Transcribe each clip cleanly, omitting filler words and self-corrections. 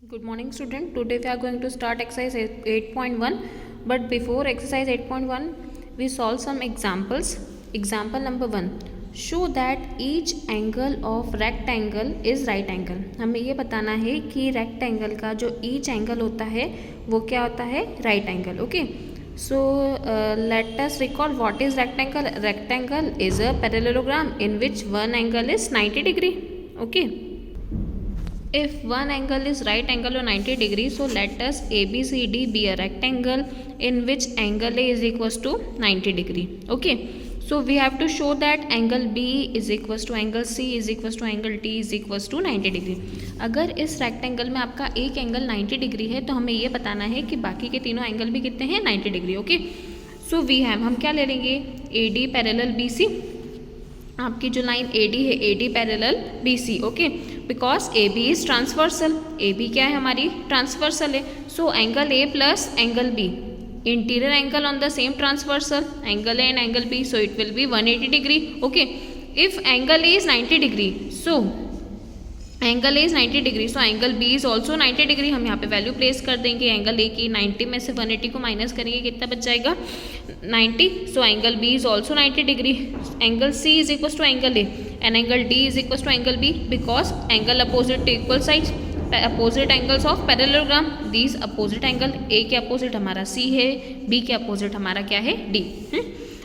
Good morning student. Today we are going to start exercise 8.1, but before exercise 8.1 we solve some examples. Example number 1, show that each angle of rectangle is right angle. हमें ये बताना है कि rectangle का जो each angle होता है वो क्या होता है, right angle. Okay, so let us recall what is rectangle. Rectangle is a parallelogram in which one angle is 90 degree. Okay, if one angle is right angle or 90 degrees, so let us ABCD be a rectangle in which angle A is equals to 90 degree. Okay, so we have to show that angle B is equals to angle C is equals to angle D is equals to 90 degree. अगर इस rectangle में आपका एक angle 90 degree है तो हमें ये बताना है कि बाकी के तीनों एंगल भी कितने हैं, 90 degree. Okay, so we have, हम क्या ले लेंगे, AD पैरेलल BC. आपकी जो लाइन AD है, AD parallel BC. Okay, because AB is transversal. AB क्या है हमारी, ट्रांसवर्सल है. So angle A plus angle B, interior angle on the same transversal, angle A and angle B, so it will be 180 degree. Okay, if angle A is 90 degree, so angle A is 90 degree, so angle B is also 90 degree. हम यहाँ पे value place कर देंगे. Angle A की 90 में से 180 को minus करेंगे, कितना बच जाएगा, 90. सो angle B is also 90 degree. Angle C is equal to angle A and angle D is equals to angle B because angle opposite to equal sides, opposite angles of parallelogram. These opposite angle, A के opposite हमारा C है, B के opposite हमारा क्या है, D.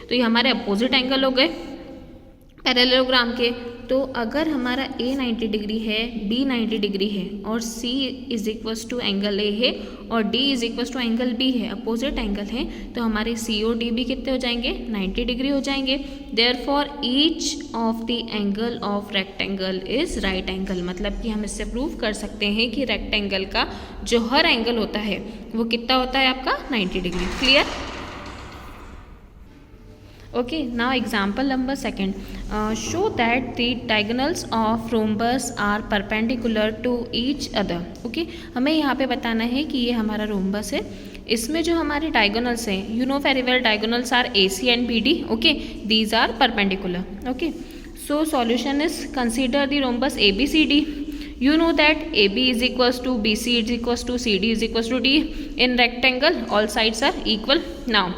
तो ये हमारे opposite angle हो गए पैरेललोग्राम के. तो अगर हमारा A 90 डिग्री है, B 90 डिग्री है और C is equals to angle A है और D is equals to angle B है, अपोजिट एंगल है, तो हमारे C और D भी कितने हो जाएंगे, 90 डिग्री हो जाएंगे. Therefore each of the angle of rectangle is right angle. मतलब कि हम इससे प्रूव कर सकते हैं कि रेक्टेंगल का जो हर एंगल होता है वो कितना होता है आपका, 90 degree. Clear. Okay, now example number 2, show that the diagonals of rhombus are perpendicular to each other. Okay, हमें यहाँ पे बताना है कि ये हमारा रोम्बस है, इसमें जो हमारे डायगोनल्स हैं, you know very well, diagonals are AC and BD. Okay, these are perpendicular. Okay, so solution is consider the rhombus ABCD. You know that AB is equals to BC is equals to CD is equals to D. In rectangle all sides are equal. Now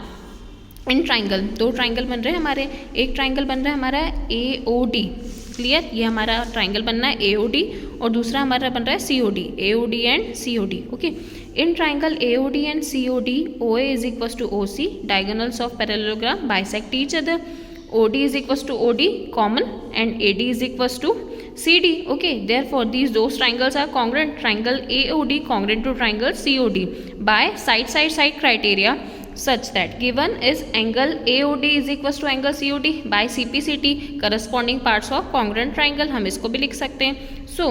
in triangle, दो triangle बन रहे हैं हमारे. एक triangle बन रहा है हमारा AOD. क्लियर, ये हमारा ट्राइंगल बनना है AOD और दूसरा हमारा बन रहा है COD, AOD and COD. Okay, in triangle AOD and COD OA is equals to OC, diagonals of parallelogram bisect each other. OD is equals to OD common and AD is equals to CD. Okay, therefore these those triangles are congruent. Triangle AOD congruent to triangle COD by side criteria such that given is angle AOD is equals to angle COD by CPCT, corresponding parts of congruent triangle. हम इसको भी लिख सकते हैं. So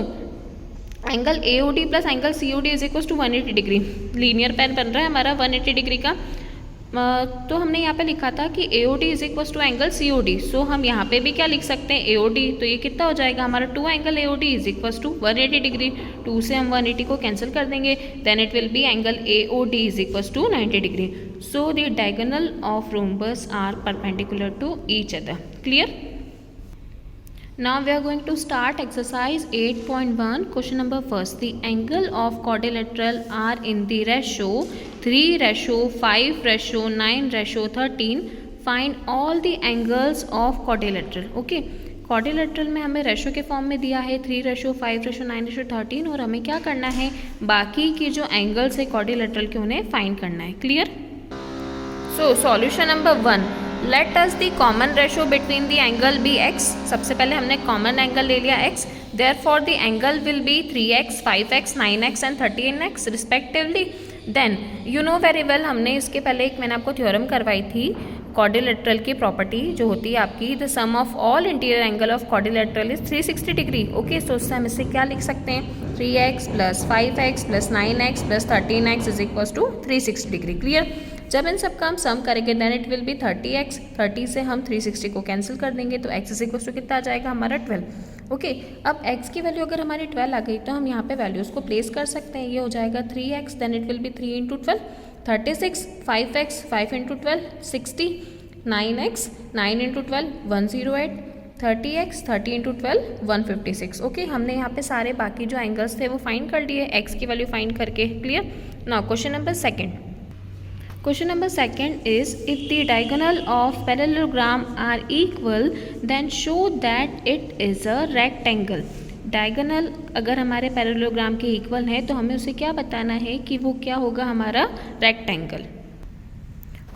angle AOD plus angle COD is equals to 180 degree. Linear pair बन रहा है हमारा 180 डिग्री का. तो हमने यहाँ पे लिखा था कि AOD is equals to angle COD. सो हम यहाँ पे भी क्या लिख सकते हैं, AOD, तो ये कितना हो जाएगा हमारा 2 angle AOD is equals to 180 degree. 2 से हम 180 को कैंसिल कर देंगे, then it will be angle AOD is equals to 90 degree. So the diagonal of rhombus are perpendicular to each other. Clear. Now we are going to start exercise 8.1. Question number 1. The angle of quadrilateral are in the ratio 3:5:9:13. Find all the angles of quadrilateral. Okay, quadrilateral में हमें ratio के form में दिया है 3:5:9:13 और हमें क्या करना है, बाकी की जो एंगल्स है क्वाड्रिलेटरल के उन्हें फाइंड करना है. Clear. So solution number 1, let us the common ratio between the angle be x. सबसे पहले हमने कॉमन एंगल ले लिया x, therefore the angle will be 3x, 5x, 9x and 13x respectively. Then you know very well, हमने इसके पहले एक मैंने आपको थ्योरम करवाई थी क्वाड्रिलेटरल की प्रॉपर्टी जो होती है आपकी, the sum of all interior angle of quadrilateral is 360 degree. Okay, so उससे हम इससे क्या लिख सकते हैं, 3x plus 5x plus 9x plus 13x is equals to 360 degree. Clear. जब इन सब का हम सम करेंगे then it will B 30x. 30 से हम 360 को कैंसिल कर देंगे तो x इज इक्वल्स टू कितना आ जाएगा हमारा 12. ओके, अब x की वैल्यू अगर हमारी 12 आ गई तो हम यहाँ पे वैल्यूज़ को प्लेस कर सकते हैं. ये हो जाएगा 3x, then it will be 3 into 12, 36, 5x, 5 into 12, 60, 9x, 9 into 12, 108, 30x, 30 into 12 156. Okay, हमने यहाँ पे सारे बाकी जो एंगल्स थे वो फाइंड कर लिए x की वैल्यू फाइंड करके. Clear. Now question number second. Question number second is, if the diagonal of parallelogram are equal then show that it is a rectangle. Diagonal अगर हमारे पैरेललोग्राम के इक्वल है तो हमें उसे क्या बताना है कि वो क्या होगा हमारा rectangle.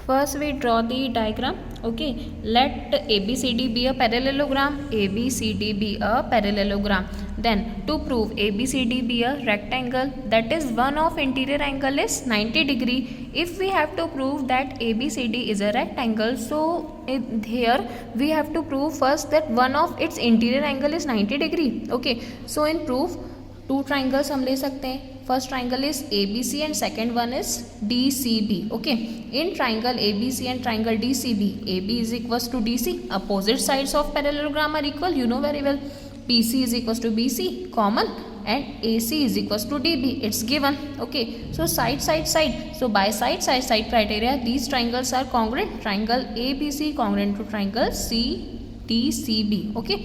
First we draw the diagram. Okay, let ABCD be a parallelogram. ABCD be a parallelogram. Then to prove ABCD be a rectangle, that is one of interior angle is 90 degree. If we have to prove that ABCD is a rectangle, so here we have to prove first that one of its interior angle is 90 degree. Okay, so in proof two triangles हम ले सकते हैं. First triangle is ABC and second one is DCB. Okay, in triangle ABC and triangle DCB, AB is equals to DC. Opposite sides of parallelogram are equal, you know very well. PC is equals to BC common and AC is equals to DB. It's given. Okay, so side. So by side criteria, these triangles are congruent. Triangle ABC congruent to triangle CDCB. Okay.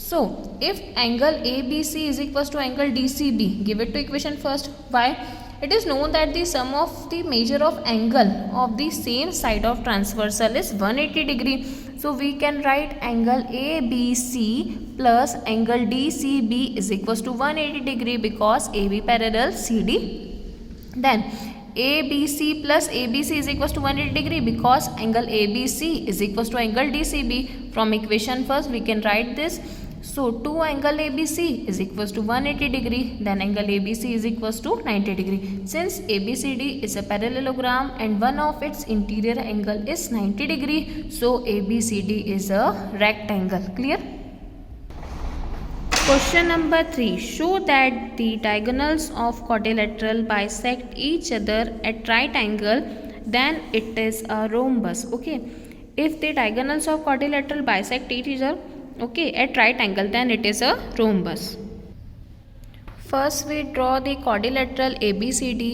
So if angle ABC is equals to angle DCB, give it to equation first. Why? It is known that the sum of the measure of angle of the same side of transversal is 180 degree. So we can write angle ABC plus angle DCB is equals to 180 degree because AB parallel CD. Then ABC plus ABC is equals to 180 degree because angle ABC is equals to angle DCB. From equation first we can write this. So 2 angle ABC is equals to 180 degree, then angle ABC is equals to 90 degree. Since ABCD is a parallelogram and one of its interior angle is 90 degree, so ABCD is a rectangle. Clear? Question number 3. Show that the diagonals of quadrilateral bisect each other at right angle, then it is a rhombus. Okay, if the diagonals of quadrilateral bisect each other, okay, at right angle, then it is a rhombus. First we draw the quadrilateral ABCD.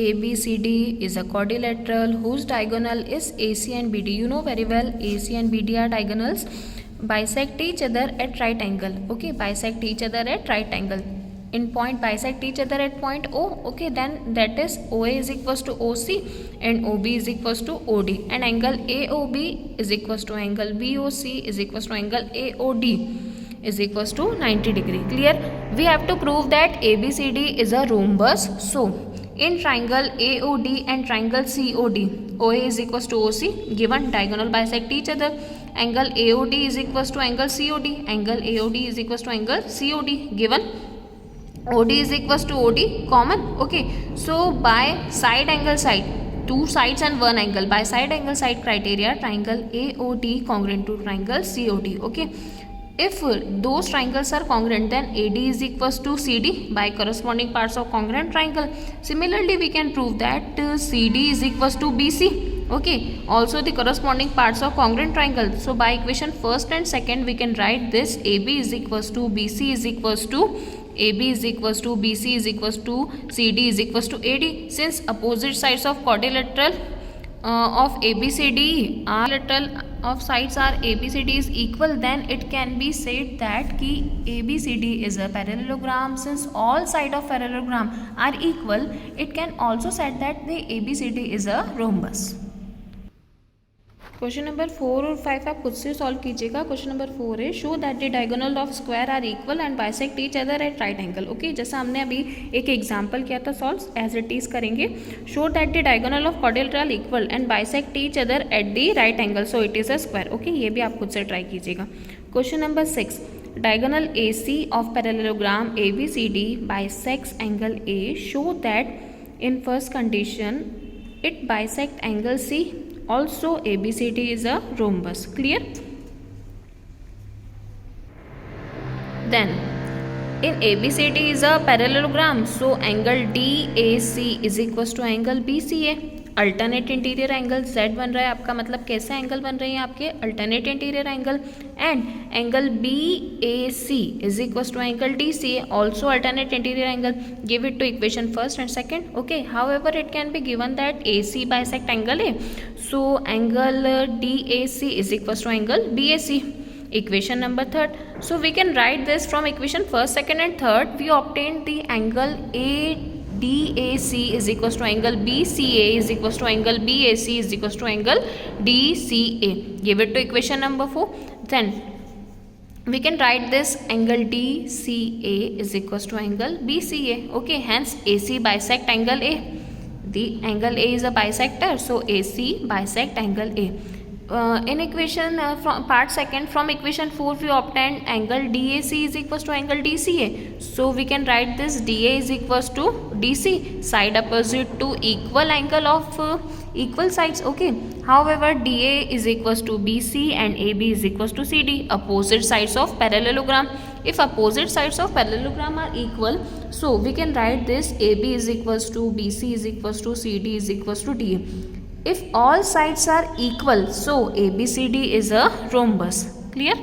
ABCD is a quadrilateral whose diagonal is AC and BD. You know very well AC and BD are diagonals, bisect each other at right angle. Okay, bisect each other at right angle. In point bisect each other at point O. Okay, then that is OA is equals to OC and OB is equals to OD, and angle AOB is equals to angle BOC is equals to angle AOD is equals to 90 degree. Clear? We have to prove that ABCD is a rhombus. So in triangle AOD and triangle COD, OA is equals to OC, given diagonal bisect each other. Angle AOD is equals to angle COD, angle AOD is equals to angle COD, given OD is equals to OD common. Okay, so by side angle side, two sides and one angle, by side angle side criteria, triangle AOD congruent to triangle COD. Okay, if those triangles are congruent, then AD is equals to CD by corresponding parts of congruent triangle. Similarly, we can prove that CD is equals to BC. Okay, also the corresponding parts of congruent triangle. So by equation first and second, we can write this: AB is equals to BC is equals to AB is equals to BC is equals to CD is equals to AD. Since opposite sides of quadrilateral of ABCD are lateral of sides are ABCD is equal, then it can be said that ki ABCD is a parallelogram. Since all sides of parallelogram are equal, it can also said that the ABCD is a rhombus. Question number 4 और 5 आप खुद से solve कीजिएगा. Question number 4 है, show that the diagonal of square are equal and bisect each other at right angle. Okay, जैसा हमने अभी एक एग्जांपल किया था, सॉल्व एज इट इज करेंगे. Show that the diagonal of quadrilateral equal and bisect each other at the right angle, so it is a square. Okay, ये भी आप खुद से ट्राई कीजिएगा. Question number 6, diagonal AC of parallelogram ABCD bisects angle A. Show that in first condition it bisect angle C. Also ABCD is a rhombus. Clear? Then in ABCD is a parallelogram, so angle DAC is equals to angle BCA. Alternate interior angle Z बन रहा है आपका, मतलब कैसे angle बन रहे हैं आपके alternate interior angle. And angle BAC is equals to angle DCA, also alternate interior angle. Give it to equation first and second. Okay, however it can be given that AC bisect angle है, so angle DAC is equals to angle BAC. Equation number third. So we can write this from equation first, second and third. We obtained the angle ADAC is equals to angle BCA is equals to angle BAC is equals to angle DCA. Give it to equation number 4. Then we can write this angle DCA is equals to angle BCA. Okay, hence AC bisect angle A. The angle A is a bisector, so AC bisect angle A. In equation from part second, from equation 4 we obtained angle DAC is equals to angle DCA. So we can write this DA is equals to DC, side opposite to equal angle of equal sides. Okay, however DA is equals to BC and AB is equals to CD, opposite sides of parallelogram. If opposite sides of parallelogram are equal, so we can write this AB is equals to BC is equals to CD is equals to DA. If all sides are equal, so ABCD is a rhombus. Clear?